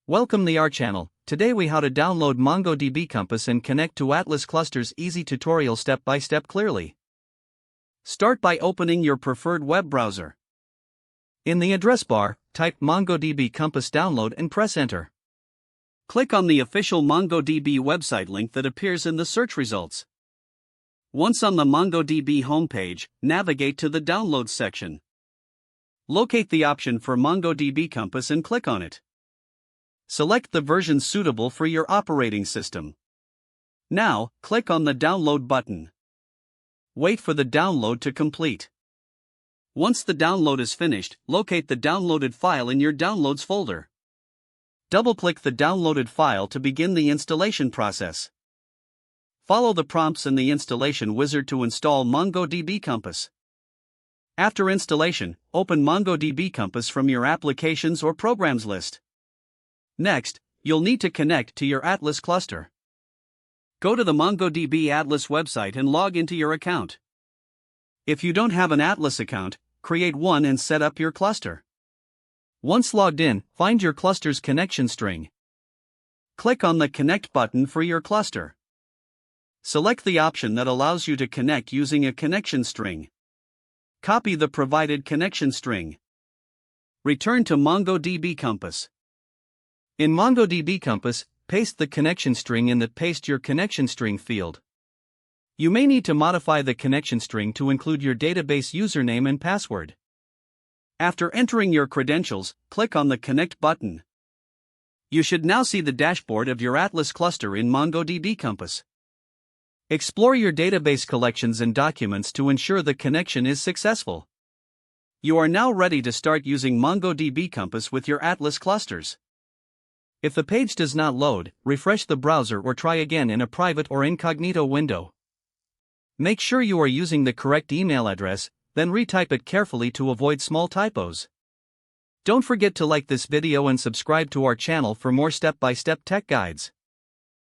Welcome to our channel. Today we how to download MongoDB Compass and connect to Atlas clusters. Easy tutorial step by step clearly. Start by opening your preferred web browser. In the address bar, type MongoDB Compass download and press enter. Click on the official MongoDB website link that appears in the search results. Once on the MongoDB homepage, navigate to the Downloads section. Locate the option for MongoDB Compass and click on it. Select the version suitable for your operating system. Now, click on the Download button. Wait for the download to complete. Once the download is finished, locate the downloaded file in your Downloads folder. Double-click the downloaded file to begin the installation process. Follow the prompts in the installation wizard to install MongoDB Compass. After installation, open MongoDB Compass from your Applications or Programs list. Next, you'll need to connect to your Atlas cluster. Go to the MongoDB Atlas website and log into your account. If you don't have an Atlas account, create one and set up your cluster. Once logged in, find your cluster's connection string. Click on the Connect button for your cluster. Select the option that allows you to connect using a connection string. Copy the provided connection string. Return to MongoDB Compass. In MongoDB Compass, paste the connection string in the Paste Your Connection String field. You may need to modify the connection string to include your database username and password. After entering your credentials, click on the Connect button. You should now see the dashboard of your Atlas cluster in MongoDB Compass. Explore your database collections and documents to ensure the connection is successful. You are now ready to start using MongoDB Compass with your Atlas clusters. If the page does not load, refresh the browser or try again in a private or incognito window. Make sure you are using the correct email address, then retype it carefully to avoid small typos. Don't forget to like this video and subscribe to our channel for more step-by-step tech guides.